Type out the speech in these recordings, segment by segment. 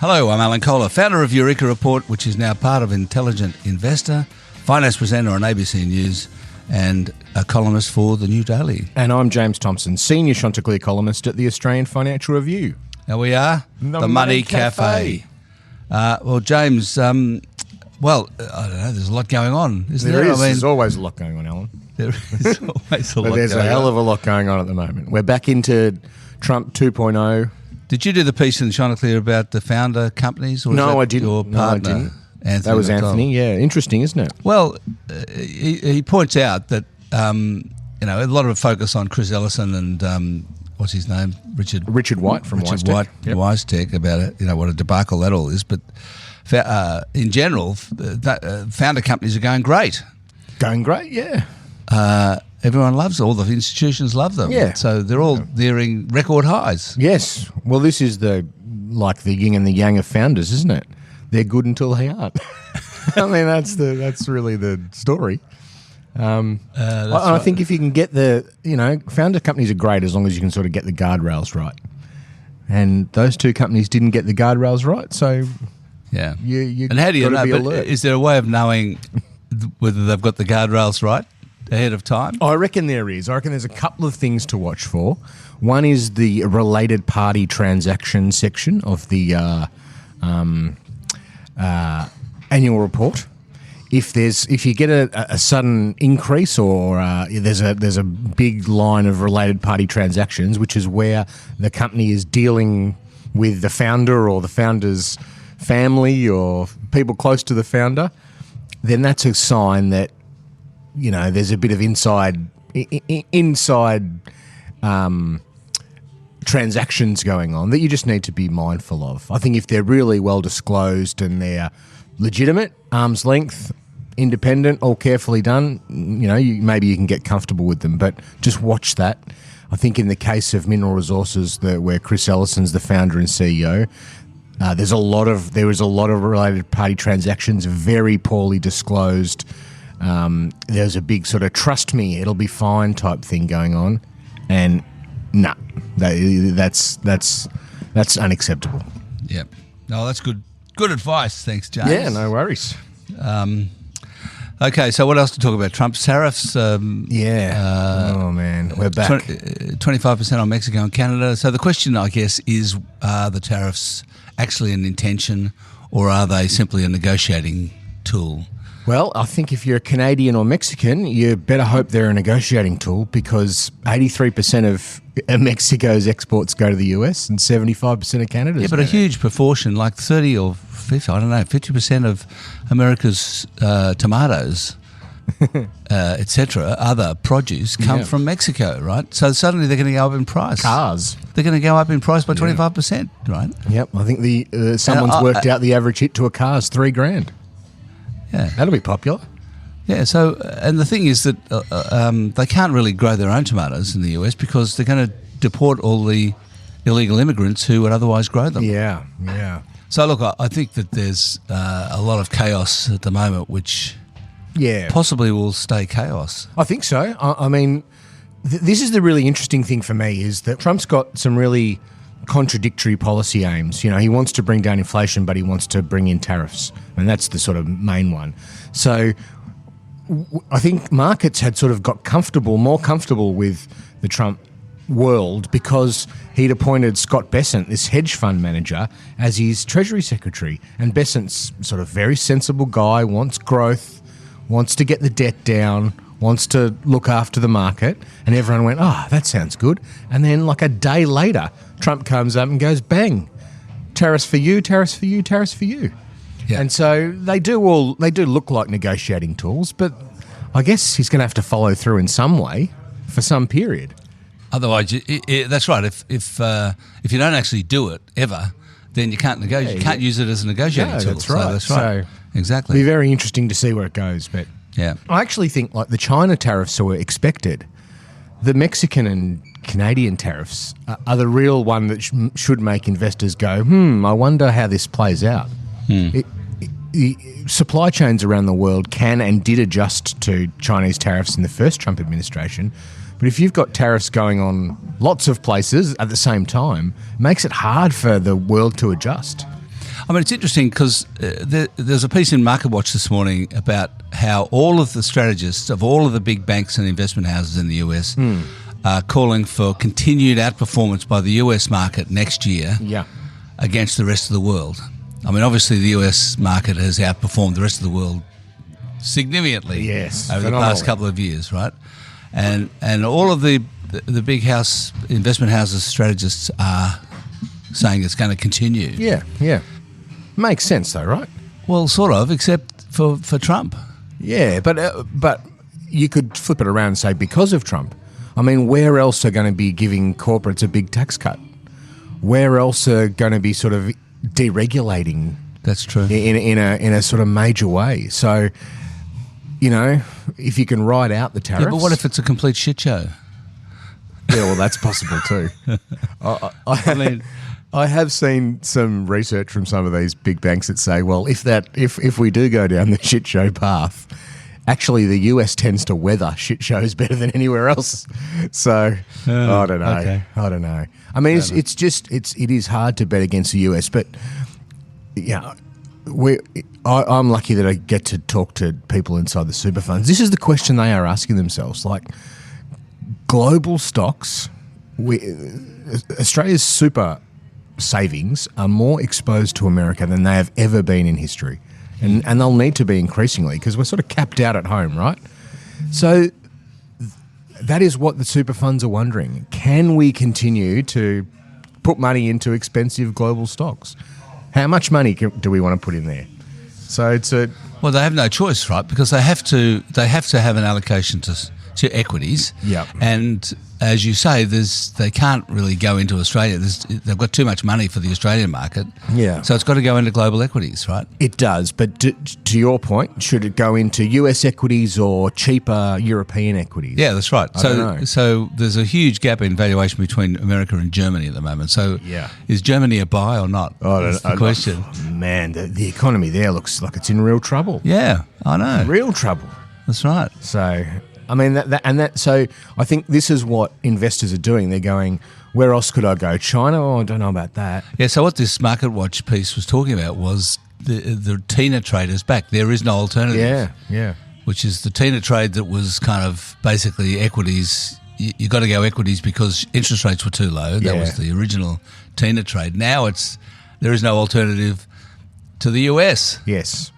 Hello, I'm Alan Kohler, founder of Eureka Report, which is now part of Intelligent Investor, finance presenter on ABC News, and a columnist for The New Daily. And I'm James Thomson, senior Chanticleer columnist at the Australian Financial Review. Now we are the Money Café. Well, James, I don't know, there's a lot going on, isn't there? There's always a lot going on, Alan. There is always a lot There's going a hell of a lot going on at the moment. We're back into Trump 2.0. Did you do the piece in Chanticleer about the founder companies? Or No, I didn't. Your partner, No, I didn't. Anthony That was McDonald? Anthony, yeah. Interesting, isn't it? Well, he points out that a lot of focus on Chris Ellison and what's his name, Richard White from WiseTech. Yep. WiseTech about it. What a debacle that all is. But in general, founder companies are going great. Going great, yeah. Everyone loves them. All the institutions love them. Yeah. So they're all nearing record highs. Yes. Well, this is the yin and the yang of founders, isn't it? They're good until they aren't. I mean, that's really the story. I think if you can get founder companies are great as long as you can sort of get the guardrails right. And those two companies didn't get the guardrails right, so yeah. You and how do you know? Alert. Is there a way of knowing whether they've got the guardrails right ahead of time? I reckon there is. I reckon there's a couple of things to watch for. One is the related party transaction section of the annual report. If you get a sudden increase or there's a big line of related party transactions, which is where the company is dealing with the founder or the founder's family or people close to the founder, then that's a sign that there's a bit of inside transactions going on that you just need to be mindful of. I think if they're really well disclosed and they're legitimate, arm's length, independent, all carefully done, maybe you can get comfortable with them. But just watch that. I think in the case of Mineral Resources, where Chris Ellison's the founder and CEO, there is a lot of related party transactions, very poorly disclosed. There's a big sort of trust me, it'll be fine type thing going on, and that's unacceptable. Yep. No, that's good. Good advice. Thanks, James. Yeah, no worries. Okay, so what else to talk about? Trump's tariffs. Oh man, we're back. 25% on Mexico and Canada. So the question, I guess, is: are the tariffs actually an intention, or are they simply a negotiating tool? Well, I think if you're a Canadian or Mexican, you better hope they're a negotiating tool, because 83% of Mexico's exports go to the US and 75% of Canada's. Yeah, but a huge proportion, like 30 or 50, I don't know, 50% of America's tomatoes, etc., other produce come from Mexico, right? So suddenly they're going to go up in price. Cars. They're going to go up in price by 25%, right? Yep, I think someone's worked out the average hit to a car is $3,000. Yeah, that'll be popular. Yeah. So, and the thing is that they can't really grow their own tomatoes in the US because they're going to deport all the illegal immigrants who would otherwise grow them. Yeah. So, look, I think that there's a lot of chaos at the moment, which possibly will stay chaos. I think so. I mean, this is the really interesting thing for me, is that Trump's got some really contradictory policy aims. He wants to bring down inflation, but he wants to bring in tariffs, and that's the sort of main one. So I think markets had sort of got more comfortable with the Trump world because he'd appointed Scott Bessent, this hedge fund manager, as his Treasury Secretary. And Bessent's sort of very sensible guy, wants growth, wants to get the debt down, wants to look after the market, and everyone went, that sounds good. And then like a day later, Trump comes up and goes, bang, tariffs for you, tariffs for you, tariffs for you. Yeah. And so they do look like negotiating tools, but I guess he's going to have to follow through in some way for some period. Otherwise, that's right. If you don't actually do it ever, then you can't negotiate. You can't use it as a negotiating tool. That's right. So exactly. It'll be very interesting to see where it goes. But yeah, I actually think like the China tariffs were expected. The Mexican and Canadian tariffs are the real one that should make investors go, I wonder how this plays out. Supply chains around the world can and did adjust to Chinese tariffs in the first Trump administration. But if you've got tariffs going on lots of places at the same time, it makes it hard for the world to adjust. I mean, it's interesting because there's a piece in MarketWatch this morning about how all of the strategists of all of the big banks and investment houses in the US are calling for continued outperformance by the US market next year against the rest of the world. I mean, obviously the US market has outperformed the rest of the world significantly over the past couple of years, right? And all of the big investment houses strategists are saying it's going to continue. Yeah. Makes sense though, right? Well, sort of, except for Trump. Yeah, but you could flip it around and say because of Trump. I mean, where else are going to be giving corporates a big tax cut? Where else are going to be sort of deregulating? That's true. In a sort of major way. So, you know, if you can ride out the tariffs. Yeah, but what if it's a complete shit show? Yeah, well, that's possible too. I have seen some research from some of these big banks that say, well, if we do go down the shit show path, actually the US tends to weather shit shows better than anywhere else. So I don't know. Okay. I don't know. I mean, it is hard to bet against the US, but yeah, I'm lucky that I get to talk to people inside the super funds. This is the question they are asking themselves, like global stocks. Australia's super savings are more exposed to America than they have ever been in history. And they'll need to be increasingly because we're sort of capped out at home, right? So that is what the super funds are wondering. Can we continue to put money into expensive global stocks? How much money do we want to put in there? So well, they have no choice, right? Because they have to have an allocation to equities. Yeah. And as you say, they can't really go into Australia. They've got too much money for the Australian market. Yeah. So it's got to go into global equities, right? It does. But to your point, should it go into US equities or cheaper European equities? Yeah, that's right. I don't know. So there's a huge gap in valuation between America and Germany at the moment. So is Germany a buy or not? That's the question. Man, the economy there looks like it's in real trouble. Yeah, I know. Real trouble. That's right. So, I mean, so I think this is what investors are doing. They're going, where else could I go? China? Oh, I don't know about that. Yeah, so what this MarketWatch piece was talking about was the TINA traders back. There is no alternative. Yeah. Which is the TINA trade that was kind of basically equities. You got to go equities because interest rates were too low. That was the original TINA trade. Now there is no alternative to the US. Yes.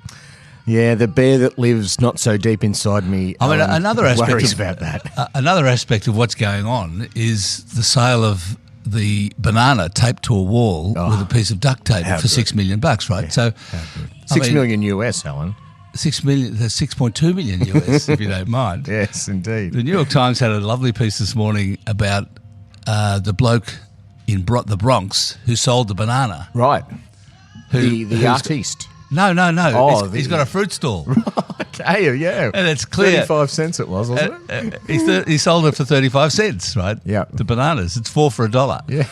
Yeah, the bear that lives not so deep inside me. I mean, another aspect about that. Another aspect of what's going on is the sale of the banana taped to a wall with a piece of duct tape for $6 million, right? Yeah, so $6 million US, Alan. $6 million. That's 6.2 million US, if you don't mind. Yes, indeed. The New York Times had a lovely piece this morning about the bloke in the Bronx who sold the banana. Right. The artiste. No. Oh, he's got a fruit stall. Okay, yeah. And it's clear. 35 cents it was, wasn't it? He sold it for 35 cents, right? Yeah. The bananas. It's 4 for $1. Yeah.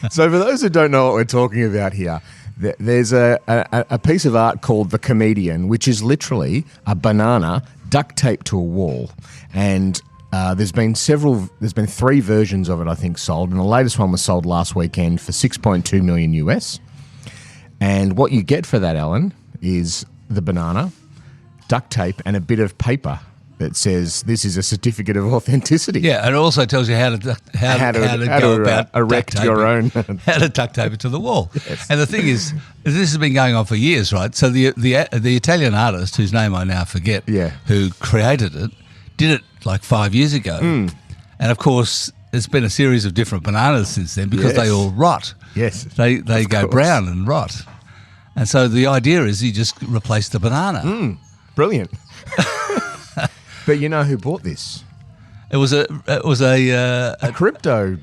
So for those who don't know what we're talking about here, there's a piece of art called The Comedian, which is literally a banana duct taped to a wall. And there's been 3 versions of it, I think, sold. And the latest one was sold last weekend for 6.2 million US. And what you get for that, Alan, is the banana, duct tape, and a bit of paper that says this is a certificate of authenticity. Yeah, and it also tells you how to go about erect your own. How to duct tape it to the wall. Yes. And the thing is, this has been going on for years, right? So the Italian artist, whose name I now forget, who created it, did it like 5 years ago. And of course, it's been a series of different bananas since then because they all rot. Yes. They go brown and rot. And so the idea is you just replace the banana. Brilliant. But you know who bought this? It was a crypto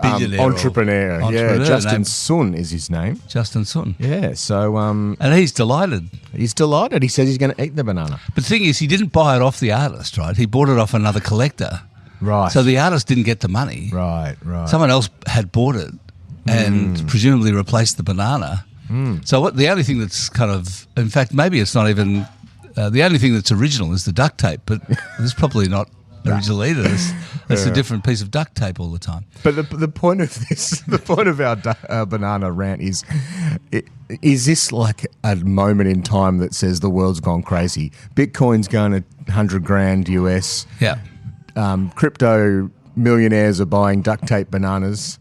billionaire entrepreneur. Yeah, Justin Sun is his name. Justin Sun. Yeah. So and he's delighted. He's delighted. He says he's going to eat the banana. But the thing is, he didn't buy it off the artist, right? He bought it off another collector. Right. So the artist didn't get the money. Right. Someone else had bought it and presumably replaced the banana. So the only thing that's kind of, in fact, maybe it's not even, the only thing that's original is the duct tape, but there's probably not originally either. It's a different piece of duct tape all the time. But the point of this, the point of our banana rant is this like a moment in time that says the world's gone crazy? Bitcoin's going to 100 grand US. Yeah. Crypto millionaires are buying duct tape bananas.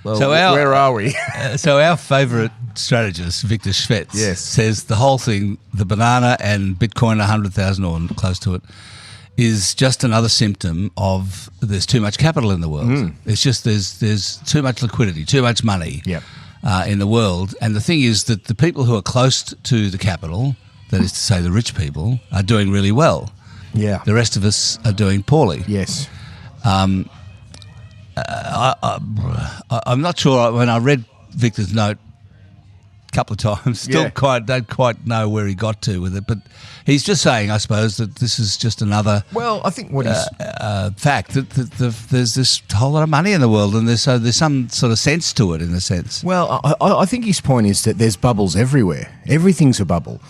Well, So where are we? So our favourite strategist, Victor Schvetz, says the whole thing, the banana and Bitcoin 100,000 or close to it, is just another symptom of there's too much capital in the world. It's just there's too much liquidity, too much money in the world. And the thing is that the people who are close to the capital, that is to say the rich people, are doing really well. Yeah. The rest of us are doing poorly. Yes. I'm not sure. When I read Victor's note a couple of times, don't quite know where he got to with it. But he's just saying, I suppose, that this is just another. Well, I think what he's fact that there's this whole lot of money in the world, and there's some sort of sense to it, in a sense. Well, I think his point is that there's bubbles everywhere. Everything's a bubble.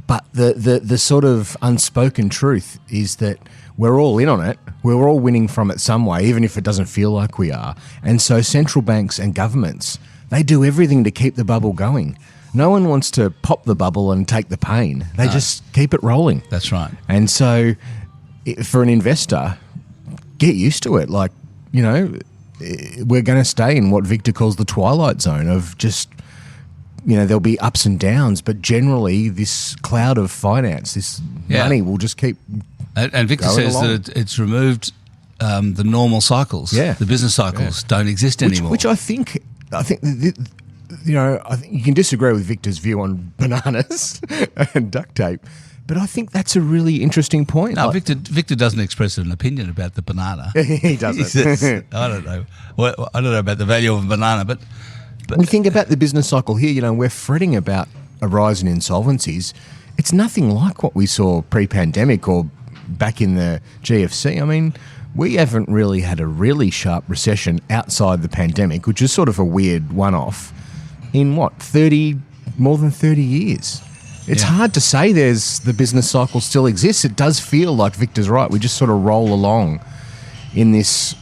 But the sort of unspoken truth is that we're all in on it. We're all winning from it some way, even if it doesn't feel like we are. And so central banks and governments, they do everything to keep the bubble going. No one wants to pop the bubble and take the pain. They just keep it rolling. That's right. And so for an investor, get used to it. Like, you know, we're going to stay in what Victor calls the twilight zone of just, you know, there'll be ups and downs, but generally this cloud of finance, this money will just keep and Victor says along. That it's removed the normal cycles. Yeah. The business cycles don't exist anymore. Which I think you know, I think you can disagree with Victor's view on bananas and duct tape, but I think that's a really interesting point. No, Victor doesn't express an opinion about the banana. He doesn't. He says, I don't know. Well, I don't know about the value of a banana, but when you think about the business cycle here, you know, we're fretting about a rise in insolvencies. It's nothing like what we saw pre-pandemic or back in the GFC. I mean, we haven't really had a really sharp recession outside the pandemic, which is sort of a weird one-off, in what, more than 30 years. It's hard to say the business cycle still exists. It does feel like Victor's right. We just sort of roll along in this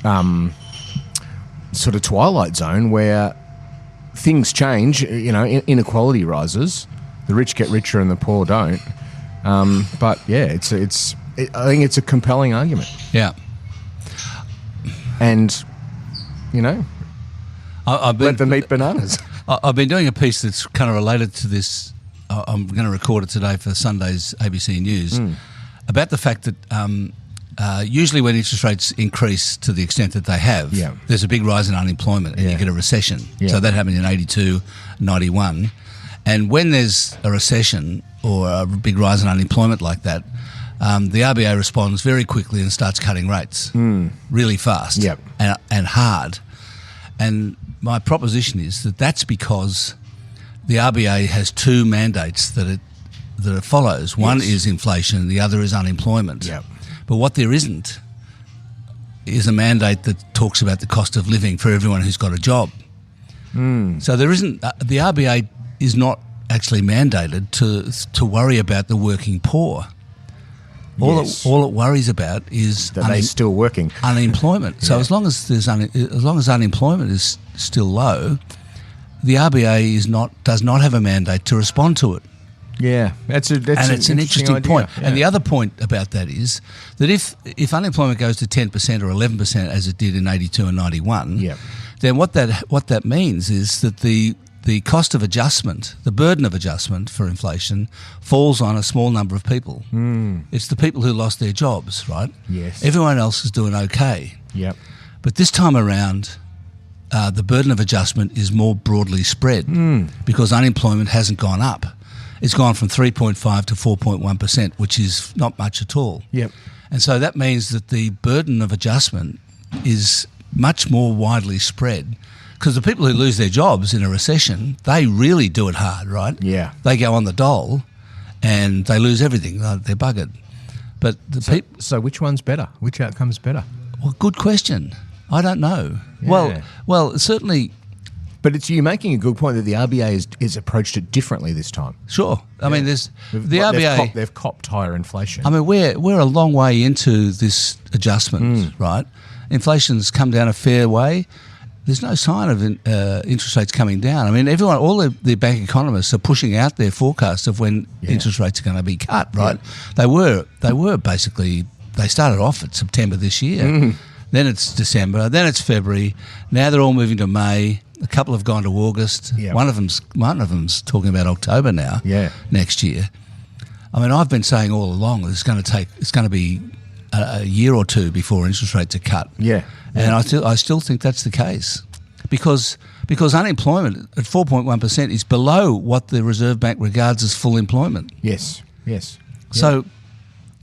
sort of twilight zone where things change, you know, inequality rises. The rich get richer and the poor don't. But yeah, I think it's a compelling argument. Yeah. And, you know, let them eat bananas. I've been doing a piece that's kind of related to this. I'm going to record it today for Sunday's ABC News about the fact that usually when interest rates increase to the extent that they have, there's a big rise in unemployment and you get a recession. So that happened in 82, 91. And when there's a recession or a big rise in unemployment like that, the RBA responds very quickly and starts cutting rates really fast and hard. And my proposition is that that's because the RBA has two mandates that it follows. One is inflation, the other is unemployment. But what there isn't is a mandate that talks about the cost of living for everyone who's got a job. So there isn't the RBA is not actually mandated to worry about the working poor. All it worries about is that they're still working. Unemployment. So as long as unemployment is still low, the RBA does not have a mandate to respond to it. Yeah, it's an interesting point. Yeah. And the other point about that is that if unemployment goes to 10% or 11% as it did in 82 and 91, then what that means is that the cost of adjustment, the burden of adjustment for inflation, falls on a small number of people. It's the people who lost their jobs, right? Yes. Everyone else is doing okay. Yep. But this time around, the burden of adjustment is more broadly spread because unemployment hasn't gone up. It's gone from 3.5 to 4.1%, which is not much at all. Yep. And so that means that the burden of adjustment is much more widely spread. Because the people who lose their jobs in a recession, they really do it hard, right? Yeah. They go on the dole and they lose everything. They're buggered. But so which one's better? Which outcome's better? Well, good question. I don't know. Yeah. Well, certainly... But you're making a good point that the RBA is approached it differently this time. Sure. I mean, there's the RBA. They've copped higher inflation. I mean, we're a long way into this adjustment, right? Inflation's come down a fair way. There's no sign of interest rates coming down. I mean, all the bank economists are pushing out their forecasts of when interest rates are going to be cut, right? Yeah. They were basically, they started off at September this year. Then it's December. Then it's February. Now they're all moving to May. A couple have gone to August. Yep. One of them's talking about October now. Yeah. Next year. I mean, I've been saying all along it's going to be a year or two before interest rates are cut. Yeah. And I still think that's the case, because unemployment at 4.1% is below what the Reserve Bank regards as full employment. Yes. So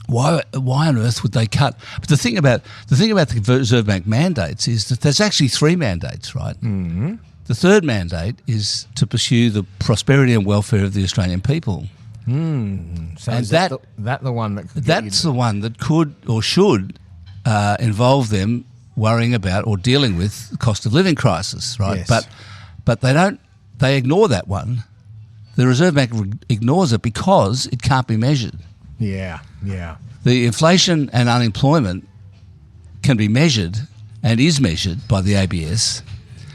why on earth would they cut? But the thing about the Reserve Bank mandates is that there's actually three mandates, right? Mm-hmm. The third mandate is to pursue the prosperity and welfare of the Australian people. So and is that the one that could that's the one that could or should involve them worrying about or dealing with the cost of living crisis, right? Yes. But they ignore that one. The Reserve Bank ignores it because it can't be measured. Yeah. The inflation and unemployment can be measured and is measured by the ABS.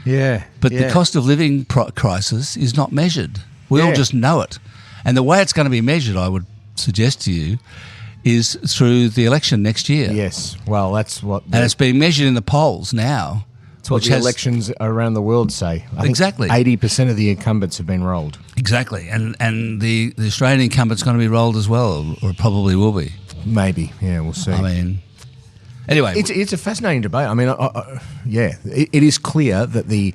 Yeah. But the cost of living crisis is not measured. We all just know it. And the way it's going to be measured, I would suggest to you, is through the election next year. Yes. Well, that's what... And it's being measured in the polls now. That's what the elections around the world say. I think exactly. 80% of the incumbents have been rolled. Exactly. And the Australian incumbent's going to be rolled as well, or it probably will be. Maybe. Yeah, we'll see. I mean... Anyway... It's a fascinating debate. I mean, it is clear that the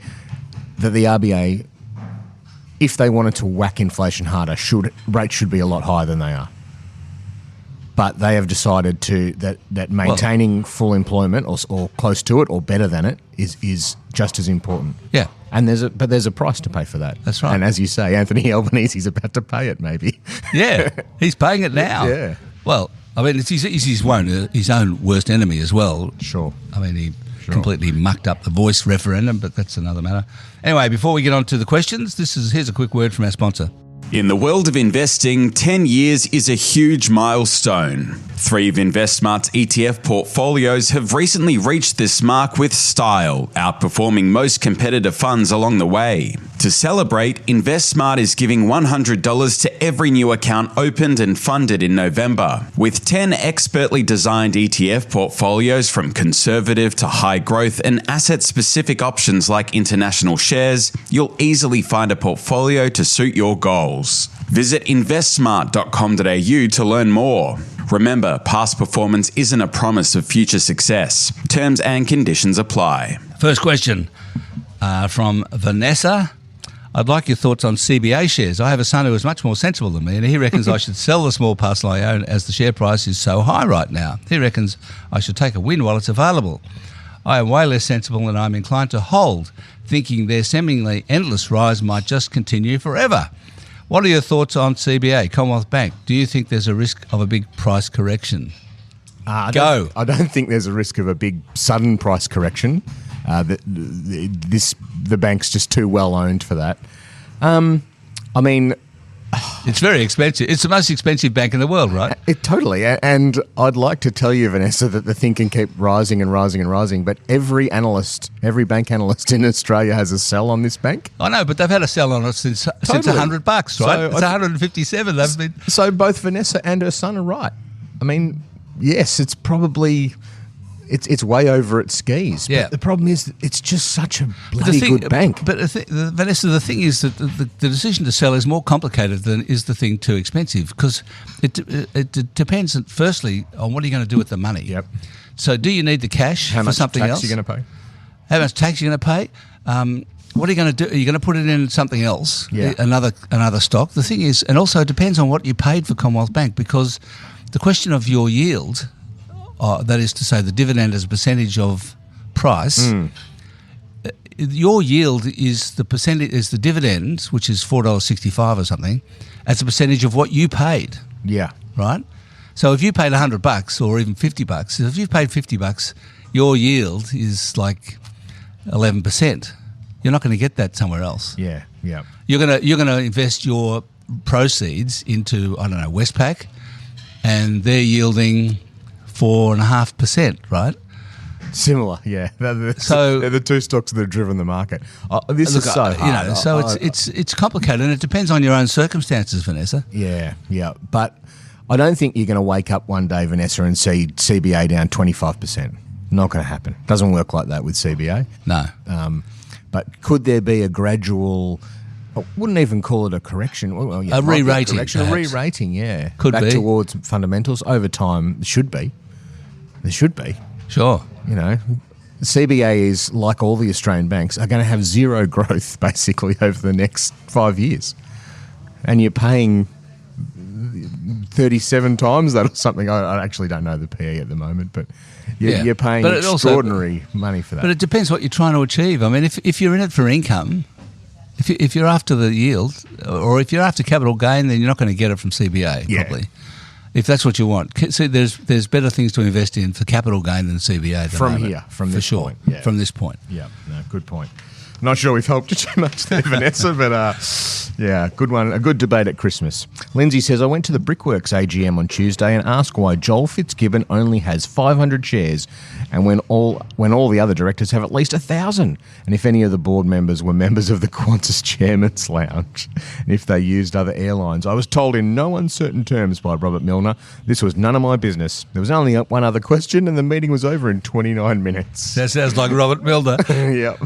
RBA... if they wanted to whack inflation harder, rates should be a lot higher than they are. But they have decided that maintaining full employment or close to it or better than it is just as important. Yeah. And there's a price to pay for that. That's right. And as you say, Anthony Albanese's about to pay it, maybe. Yeah, he's paying it now. Yeah. Well, I mean, it's his own worst enemy as well. Sure. I mean, he completely mucked up the voice referendum, but that's another matter. Anyway, before we get on to the questions, here's a quick word from our sponsor. In the world of investing, 10 years is a huge milestone. 3 of InvestSMART's ETF portfolios have recently reached this mark with style, outperforming most competitive funds along the way. To celebrate, InvestSMART is giving $100 to every new account opened and funded in November. With 10 expertly designed ETF portfolios from conservative to high growth and asset-specific options like international shares, you'll easily find a portfolio to suit your goals. Visit investsmart.com.au to learn more. Remember, past performance isn't a promise of future success. Terms and conditions apply. First question from Vanessa. I'd like your thoughts on CBA shares. I have a son who is much more sensible than me, and he reckons I should sell the small parcel I own as the share price is so high right now. He reckons I should take a win while it's available. I am way less sensible and I'm inclined to hold, thinking their seemingly endless rise might just continue forever. What are your thoughts on CBA, Commonwealth Bank? Do you think there's a risk of a big price correction? I don't think there's a risk of a big sudden price correction. The bank's just too well owned for that. I mean... It's very expensive. It's the most expensive bank in the world, right? Totally. And I'd like to tell you, Vanessa, that the thing can keep rising and rising and rising, but every bank analyst in Australia has a sell on this bank. I know, but they've had a sell on it since $100, right? So it's 157. So both Vanessa and her son are right. I mean, yes, it's probably... It's way over its skis. Yeah. But the problem is that it's just such a bloody good bank. But Vanessa, the thing is that the decision to sell is more complicated than is the thing too expensive, because it depends, firstly, on what are you going to do with the money. Yep. So do you need the cash for something else? How much tax are you going to pay? How much tax are you going to pay? What are you going to do? Are you going to put it in something else, another stock? The thing is, and also it depends on what you paid for Commonwealth Bank, because the question of your yield... that is to say, the dividend as a percentage of price. Your yield is the dividend, which is $4.65 or something, as a percentage of what you paid. Yeah. Right. So if you paid $100 or even $50, if you paid $50, your yield is like 11%. You're not going to get that somewhere else. Yeah, yeah. You're gonna invest your proceeds into, I don't know, Westpac, and they're yielding 4.5%, right? Similar, yeah. They're the two stocks that have driven the market. This is so hard. It's complicated, and it depends on your own circumstances, Vanessa. Yeah, yeah. But I don't think you're going to wake up one day, Vanessa, and see CBA down 25%. Not going to happen. Doesn't work like that with CBA. No. But could there be a gradual? I wouldn't even call it a correction. Well, yeah, a re-rating. A re-rating, yeah. Could back be. towards fundamentals over time. Should be. There should be. Sure. You know, CBA is, like all the Australian banks, are going to have zero growth basically over the next 5 years. And you're paying 37 times that or something. I actually don't know the PE at the moment, but you're paying extraordinary money for that. But it depends what you're trying to achieve. I mean, if you're in it for income, if you're after the yield, or if you're after capital gain, then you're not going to get it from CBA, probably. If that's what you want. See, there's better things to invest in for capital gain than CBA. From this point. Yeah. From this point. Yeah, no, good point. Not sure we've helped you too much there, Vanessa, but yeah, good one. A good debate at Christmas. Lindsay says, I went to the Brickworks AGM on Tuesday and asked why Joel Fitzgibbon only has 500 shares and when all the other directors have at least 1,000, and if any of the board members were members of the Qantas Chairman's Lounge, and if they used other airlines. I was told in no uncertain terms by Robert Milner, this was none of my business. There was only one other question and the meeting was over in 29 minutes. That sounds like Robert Milner. Yep.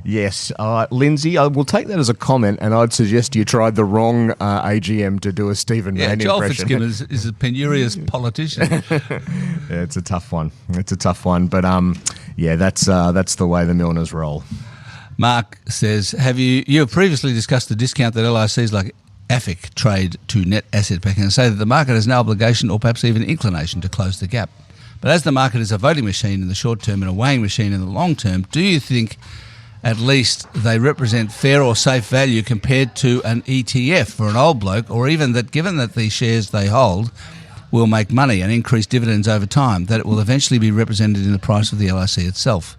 Yes, Lindsay, I will take that as a comment, and I'd suggest you tried the wrong AGM to do a Stephen Mayne Joel impression. Fitzgibbon is a penurious politician. Yeah, it's a tough one. But yeah, that's the way the Milners roll. Mark says, you have previously discussed the discount that LICs like AFIC trade to net asset backing and say that the market has no obligation or perhaps even inclination to close the gap. But as the market is a voting machine in the short term and a weighing machine in the long term, do you think at least they represent fair or safe value compared to an ETF for an old bloke, or even that given that the shares they hold will make money and increase dividends over time, that it will eventually be represented in the price of the LIC itself?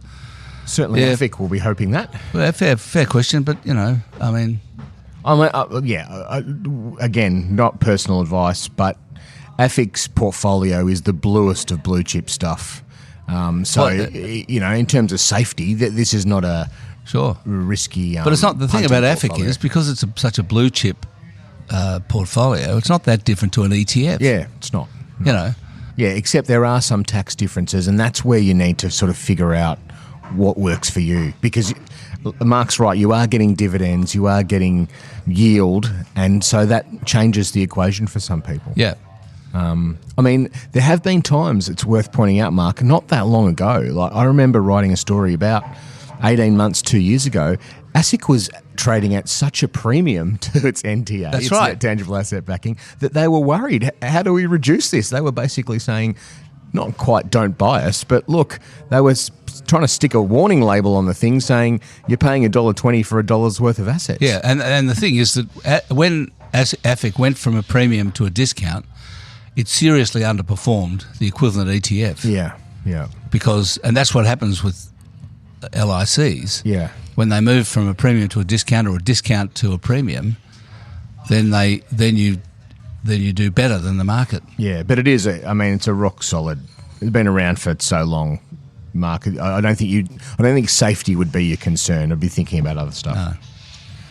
Certainly, AFIC will be hoping that. Well, fair question, but, again, not personal advice, but AFIC's portfolio is the bluest of blue chip stuff. In terms of safety, this is not a risky. But it's not the thing about AFIC portfolio. is because it's such a blue chip portfolio. It's not that different to an ETF. Yeah, it's not. Yeah, except there are some tax differences, and that's where you need to sort of figure out what works for you. Because Mark's right, you are getting dividends, you are getting yield, and so that changes the equation for some people. Yeah. There have been times, it's worth pointing out, Mark, not that long ago. Like, I remember writing a story about 18 months, 2 years ago. ASIC was trading at such a premium to its NTA, That's its right. net tangible asset backing, that they were worried. How do we reduce this? They were basically saying, not quite don't buy us, but look, they were trying to stick a warning label on the thing saying you're paying $1.20 for $1 worth of assets. Yeah, and the thing is that when AFIC went from a premium to a discount, it seriously underperformed the equivalent ETF. Yeah. And that's what happens with LICs. Yeah. When they move from a premium to a discount or a discount to a premium, then you do better than the market. Yeah, but it's a rock solid. It's been around for so long, Mark. I don't think safety would be your concern. I'd be thinking about other stuff. No.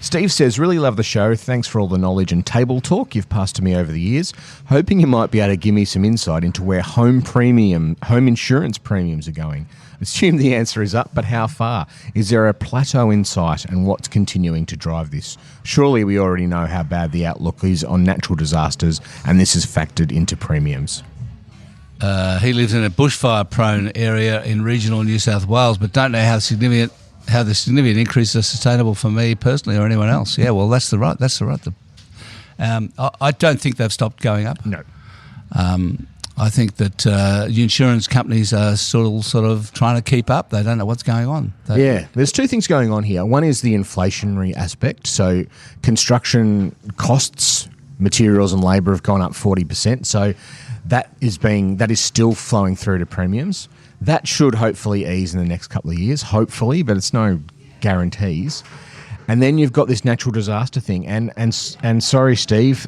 Steve says, really love the show. Thanks for all the knowledge and table talk you've passed to me over the years. Hoping you might be able to give me some insight into where home insurance premiums are going. Assume the answer is up, but how far? Is there a plateau in sight, and what's continuing to drive this? Surely we already know how bad the outlook is on natural disasters, and this is factored into premiums. He lives in a bushfire-prone area in regional New South Wales, but don't know how the significant increases are sustainable for me personally or anyone else. Yeah, well, that's the right. I don't think they've stopped going up. No. I think that the insurance companies are sort of trying to keep up. They don't know what's going on. There's two things going on here. One is the inflationary aspect. So construction costs, materials and labour have gone up 40%. So that is still flowing through to premiums. That should hopefully ease in the next couple of years, hopefully, but it's no guarantees. And then you've got this natural disaster thing. And sorry, Steve,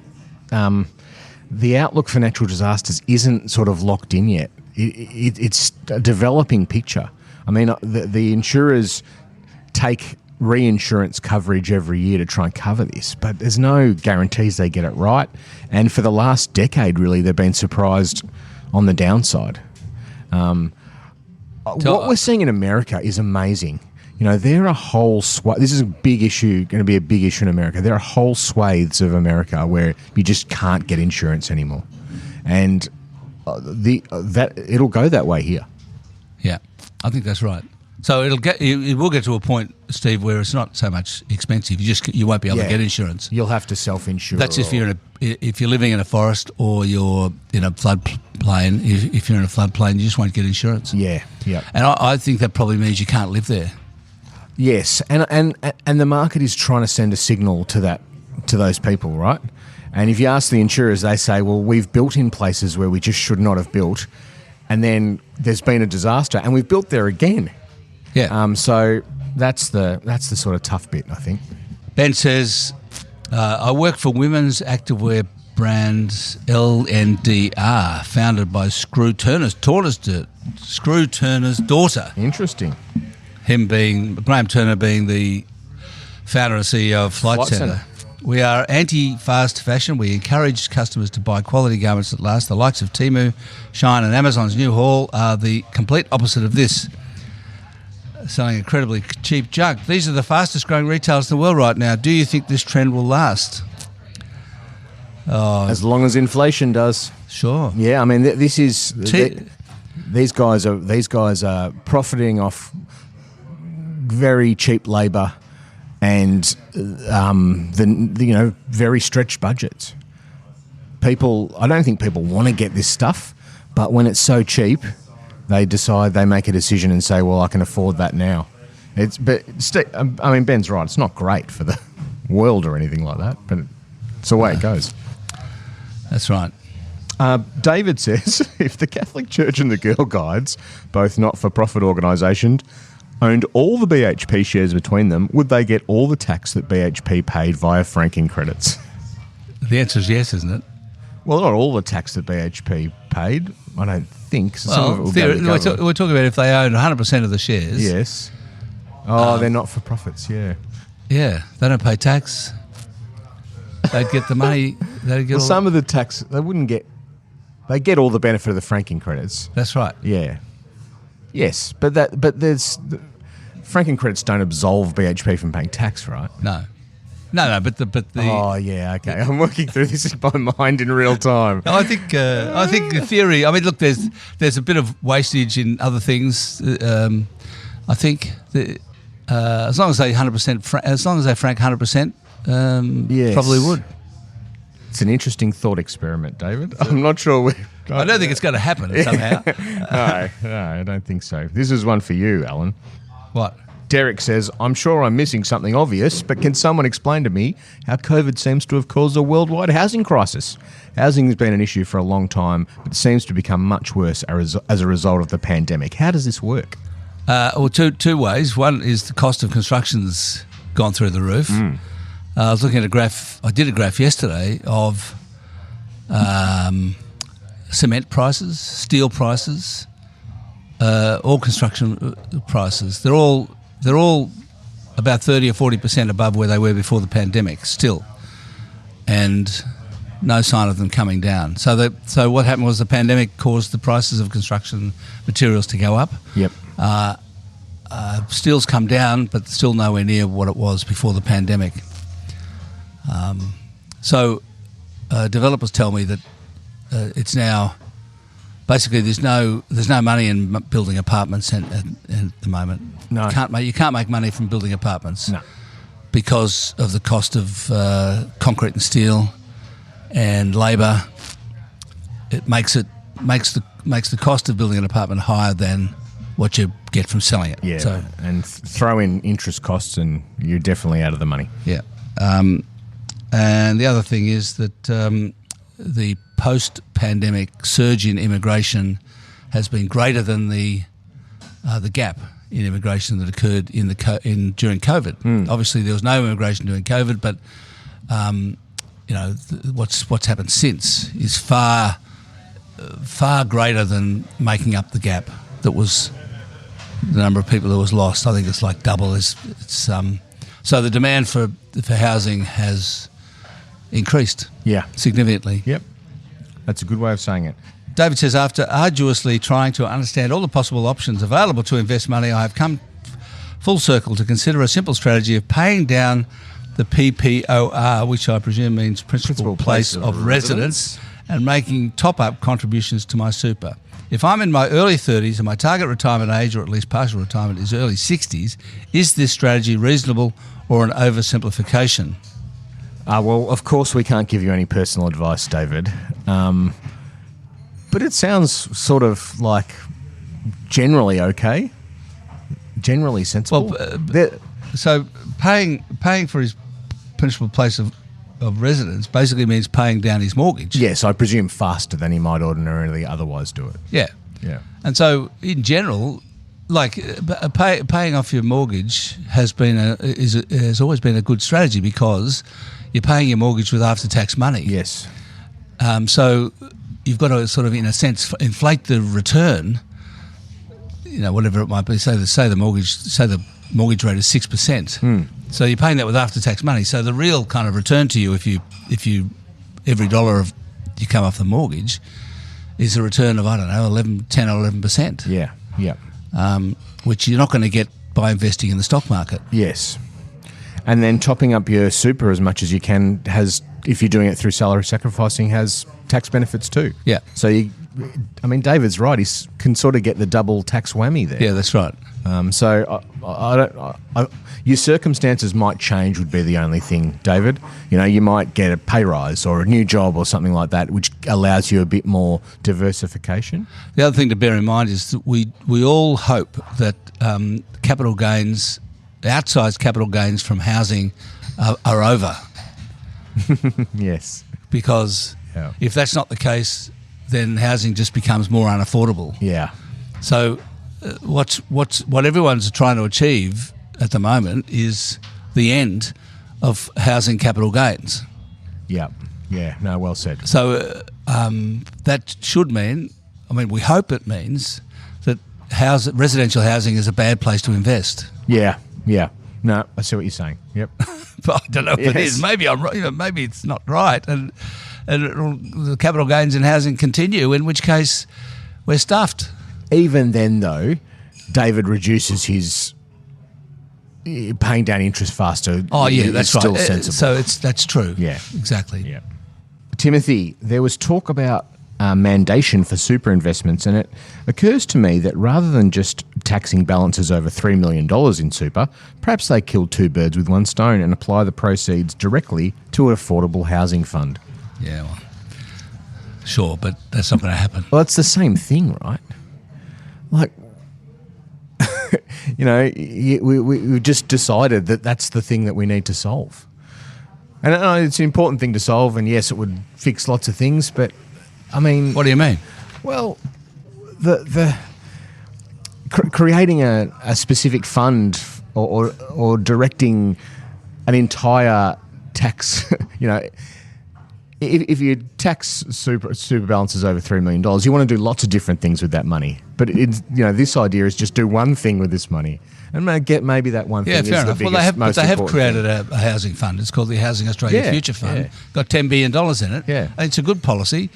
the outlook for natural disasters isn't sort of locked in yet. It's a developing picture. I mean, the insurers take reinsurance coverage every year to try and cover this, but there's no guarantees they get it right. And for the last decade, really, they've been surprised on the downside. What we're seeing in America is amazing. You know, there are whole this is a big issue, going to be a big issue in America. There are whole swathes of America where you just can't get insurance anymore, and it'll go that way here. Yeah, I think that's right. So it will get to a point, Steve, where it's not so much expensive. You won't be able to get insurance. You'll have to self-insure. That's if you're living in a forest or you're in a floodplain. If you're in a floodplain, you just won't get insurance. Yeah. And I think that probably means you can't live there. Yes, and the market is trying to send a signal to those people, right? And if you ask the insurers, they say, well, we've built in places where we just should not have built, and then there's been a disaster, and we've built there again. Yeah. So that's the sort of tough bit, I think. Ben says, I work for women's activewear brand LNDR, founded by Screw Turner's daughter. Interesting. Graham Turner being the founder and CEO of Flight Centre. We are anti-fast fashion. We encourage customers to buy quality garments that last. The likes of Temu, Shine and Amazon's new haul are the complete opposite of this. Selling incredibly cheap junk. These are the fastest growing retailers in the world right now. Do you think this trend will last? As long as inflation does. Sure. Yeah, I mean, this is... These guys are profiting off very cheap labour and very stretched budgets. I don't think people want to get this stuff, but when it's so cheap, they make a decision and say, well, I can afford that now. Ben's right. It's not great for the world or anything like that, but it's the way it goes. That's right. David says, if the Catholic Church and the Girl Guides, both not-for-profit organisations, owned all the BHP shares between them, would they get all the tax that BHP paid via franking credits? The answer is yes, isn't it? Well, not all the tax that BHP paid, I don't think. So we're talking about if they own 100% of the shares. Yes. They're not-for-profits, yeah. Yeah, they don't pay tax. They'd get the money. Some of the tax, they wouldn't get... They get all the benefit of the franking credits. That's right. Yeah. Yes, but there's... Franking credits don't absolve BHP from paying tax, right? No, but the. Oh yeah, okay. I'm working through this in my mind in real time. I think the theory. I mean, look, there's a bit of wastage in other things. I think as long as they 100%, as long as they frank 100%, yes. Probably would. It's an interesting thought experiment, David. I'm not sure. I don't think it's going to happen somehow. No, I don't think so. This is one for you, Alan. What? Derek says, I'm sure I'm missing something obvious, but can someone explain to me how COVID seems to have caused a worldwide housing crisis? Housing has been an issue for a long time, but seems to become much worse as a result of the pandemic. How does this work? Well, two ways. One is the cost of construction's gone through the roof. I was looking at a graph. I did a graph yesterday of cement prices, steel prices, all construction prices. They're all about 30 or 40% above where they were before the pandemic still, and no sign of them coming down. So what happened was the pandemic caused the prices of construction materials to go up. Yep. Steel's come down, but still nowhere near what it was before the pandemic. Developers tell me that it's now basically there's no money in building apartments at the moment. No, you can't make money from building apartments. No, because of the cost of concrete and steel and labour. It makes the cost of building an apartment higher than what you get from selling it. Yeah, so, and throw in interest costs and you're definitely out of the money. Yeah. And the other thing is that the post-pandemic surge in immigration has been greater than the gap in immigration that occurred during COVID. Obviously, there was no immigration during COVID, but what's happened since is far greater than making up the gap that was the number of people that was lost. I think it's like double. So the demand for housing has increased significantly. Yep. That's a good way of saying it. David says, after arduously trying to understand all the possible options available to invest money, I have come full circle to consider a simple strategy of paying down the PPOR, which I presume means principal place of residence, and making top-up contributions to my super. If I'm in my early 30s and my target retirement age, or at least partial retirement, is early 60s, is this strategy reasonable or an oversimplification? Well, of course we can't give you any personal advice, David. But it sounds sort of like generally okay, generally sensible. Well, so paying for his principal place of residence basically means paying down his mortgage. Yes, I presume faster than he might ordinarily otherwise do it. Yeah. And so in general, like paying off your mortgage has always been a good strategy because you're paying your mortgage with after-tax money. Yes. So you've got to sort of, in a sense, inflate the return. Whatever it might be. Say the mortgage rate is 6%. So you're paying that with after-tax money. So the real kind of return to you, if you every dollar you come off the mortgage, is a return of 10 or 11%. Yeah. Which you're not going to get by investing in the stock market. Yes. And then topping up your super as much as you can if you're doing it through salary sacrificing, has tax benefits too. Yeah. So David's right. He can sort of get the double tax whammy there. Yeah, that's right. So your circumstances might change would be the only thing, David. You might get a pay rise or a new job or something like that, which allows you a bit more diversification. The other thing to bear in mind is that we all hope that capital gains, outsized capital gains from housing are over. Yes. Because if that's not the case, then housing just becomes more unaffordable. Yeah. So what everyone's trying to achieve at the moment is the end of housing capital gains. Yeah. Yeah. No, well said. So that should mean, we hope it means that residential housing is a bad place to invest. Yeah. Yeah. No, I see what you're saying. Yep. But I don't know if it is. Maybe I'm right. Maybe it's not right, and the capital gains in housing continue. In which case, we're stuffed. Even then, though, David reduces his paying down interest faster. Oh yeah, that's still right. Sensible. So that's true. Yeah, exactly. Yeah. Timothy, there was talk about mandation for super investments, and it occurs to me that rather than just taxing balances over $3 million in super, perhaps they kill two birds with one stone and apply the proceeds directly to an affordable housing fund. Yeah, well, sure, but that's not going to happen. Well, it's the same thing, right? Like, we've just decided that that's the thing that we need to solve. And it's an important thing to solve, and yes, it would fix lots of things, but what do you mean? Well, the creating a specific fund or directing an entire tax, if you tax super balances over $3 million, you want to do lots of different things with that money. But this idea is just do one thing with this money. And maybe that one thing is the biggest, they have created a housing fund. It's called the Housing Australia Future Fund. Yeah. Got $10 billion in it. Yeah. It's a good policy.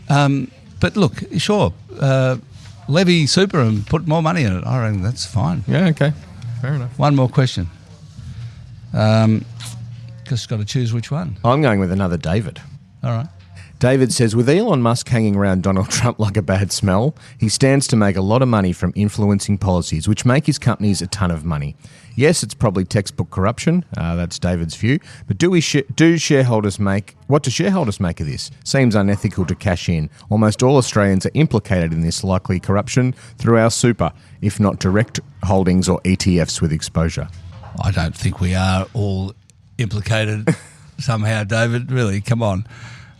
But look, sure, levy super and put more money in it. I reckon that's fine. Yeah, okay. Fair enough. One more question. Just got to choose which one. I'm going with another David. All right. David says, with Elon Musk hanging around Donald Trump like a bad smell, he stands to make a lot of money from influencing policies, which make his companies a ton of money. Yes, it's probably textbook corruption. That's David's view. But what do shareholders make of this? Seems unethical to cash in. Almost all Australians are implicated in this likely corruption through our super, if not direct holdings or ETFs with exposure. I don't think we are all implicated somehow, David. Really, come on.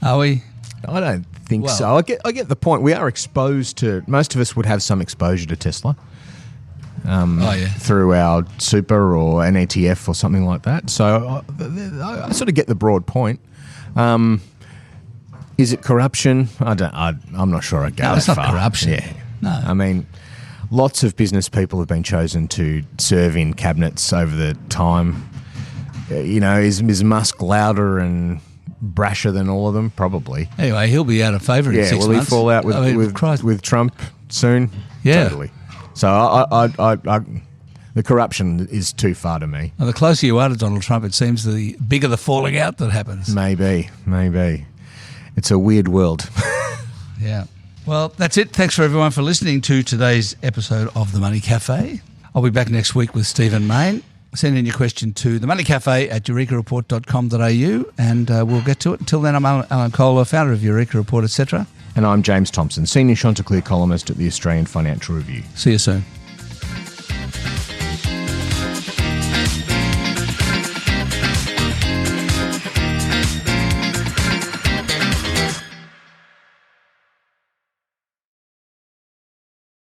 Are we? I don't think so. I get the point. We are exposed to. Most of us would have some exposure to Tesla. through our super or an ETF or something like that. So I sort of get the broad point. Is it corruption? I'm not sure I'd go that it's not far. corruption. Yeah. No. I mean, lots of business people have been chosen to serve in cabinets over the time. Is Musk louder and brasher than all of them? Probably. Anyway, he'll be out of favour in 6 months. Will he fall out with Trump soon? Yeah. Totally. So I the corruption is too far to me. Well, the closer you are to Donald Trump, it seems the bigger the falling out that happens. Maybe. It's a weird world. Yeah. Well, that's it. Thanks for everyone for listening to today's episode of The Money Café. I'll be back next week with Stephen Main. Send in your question to themoneycafe@eurekareport.com.au and we'll get to it. Until then, I'm Alan Kohler, founder of Eureka Report, etc. And I'm James Thomson, Senior Chanticleer columnist at the Australian Financial Review. See you soon.